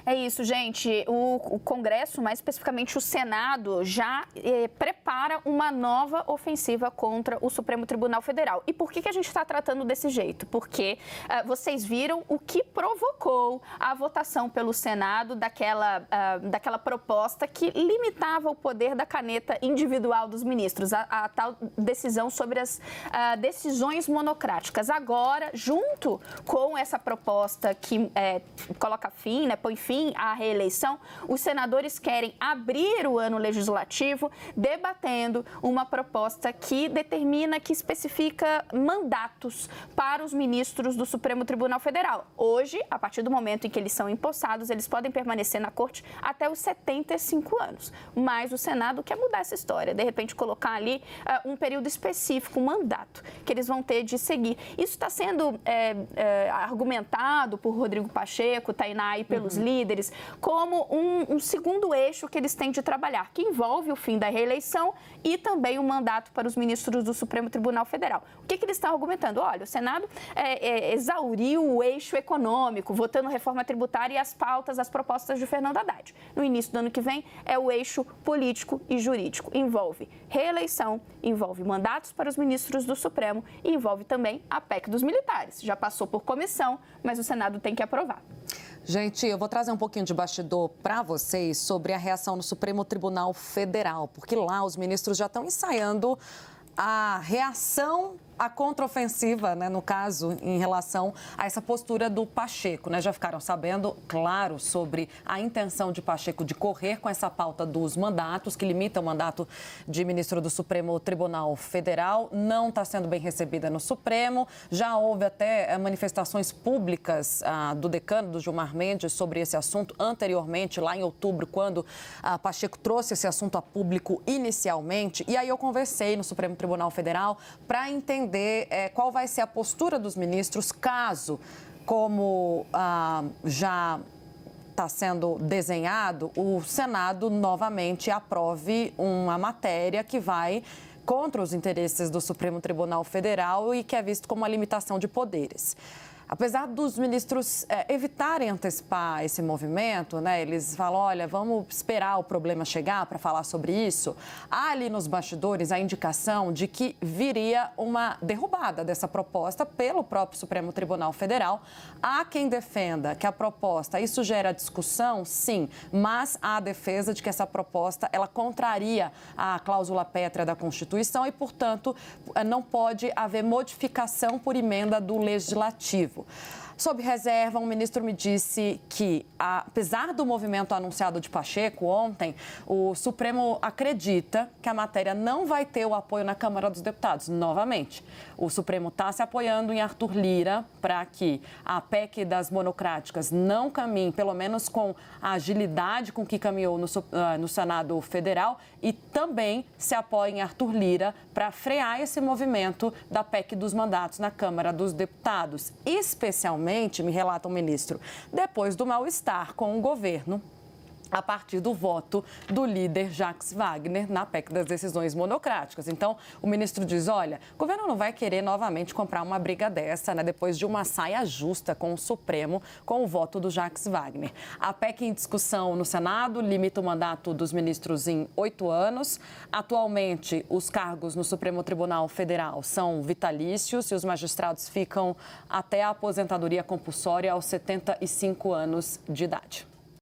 É isso, gente. O Congresso, mais especificamente o Senado, já prepara uma nova ofensiva contra o Supremo Tribunal Federal. E por que a gente está tratando desse jeito? Porque vocês viram o que provocou a votação pelo Senado daquela proposta que limitava o poder da caneta individual dos ministros, a tal decisão sobre as decisões monocráticas. Agora, junto com essa proposta que coloca fim, põe fim à reeleição, os senadores querem abrir o ano legislativo debatendo uma proposta que determina, que especifica mandatos para os ministros do Supremo Tribunal Federal. Hoje, a partir do momento em que eles são empossados, eles podem permanecer na corte até os 75 anos. Mas o Senado quer mudar essa história, de repente colocar ali um período específico, um mandato que eles vão ter de seguir. Isso está sendo argumentado por Rodrigo Pacheco, Tainá e pelos líderes como um segundo eixo que eles têm de trabalhar, que envolve o fim da reeleição e também o mandato para os ministros do Supremo Tribunal Federal. O que eles estão argumentando? Olha, o Senado exauriu o eixo econômico, votando reforma tributária e as pautas, as propostas de Fernando Haddad. No início do ano que vem, é o eixo político e jurídico. Envolve reeleição, envolve mandatos para os ministros do Supremo e envolve também a PEC dos militares. Já passou por comissão, mas o Senado tem que aprovar. Gente, eu vou trazer um pouquinho de bastidor para vocês sobre a reação no Supremo Tribunal Federal, porque lá os ministros já estão ensaiando a reação à contraofensiva, no caso, em relação a essa postura do Pacheco, Já ficaram sabendo, claro, sobre a intenção de Pacheco de correr com essa pauta dos mandatos, que limita o mandato de ministro do Supremo Tribunal Federal. Não está sendo bem recebida no Supremo. Já houve até manifestações públicas do decano, do Gilmar Mendes, sobre esse assunto anteriormente, lá em outubro, quando Pacheco trouxe esse assunto a público inicialmente. E aí eu conversei no Supremo Tribunal Federal para entender qual vai ser a postura dos ministros caso, como já está sendo desenhado, o Senado novamente aprove uma matéria que vai contra os interesses do Supremo Tribunal Federal e que é visto como uma limitação de poderes. Apesar dos ministros evitarem antecipar esse movimento, eles falam, olha, vamos esperar o problema chegar para falar sobre isso. Há ali nos bastidores a indicação de que viria uma derrubada dessa proposta pelo próprio Supremo Tribunal Federal. Há quem defenda que a proposta, isso gera discussão, sim, mas há a defesa de que essa proposta, ela contraria a cláusula pétrea da Constituição e, portanto, não pode haver modificação por emenda do Legislativo. Sob reserva, um ministro me disse que, apesar do movimento anunciado de Pacheco ontem, o Supremo acredita que a matéria não vai ter o apoio na Câmara dos Deputados. Novamente, o Supremo está se apoiando em Arthur Lira para que a PEC das monocráticas não caminhe, pelo menos com a agilidade com que caminhou no Senado Federal, e também se apoia em Arthur Lira para frear esse movimento da PEC dos mandatos na Câmara dos Deputados, especialmente, me relata o ministro, depois do mal-estar com o governo a partir do voto do líder Jacques Wagner na PEC das decisões monocráticas. Então, o ministro diz, olha, o governo não vai querer novamente comprar uma briga dessa, depois de uma saia justa com o Supremo, com o voto do Jacques Wagner. A PEC em discussão no Senado limita o mandato dos ministros em 8 anos. Atualmente, os cargos no Supremo Tribunal Federal são vitalícios e os magistrados ficam até a aposentadoria compulsória aos 75 anos de idade.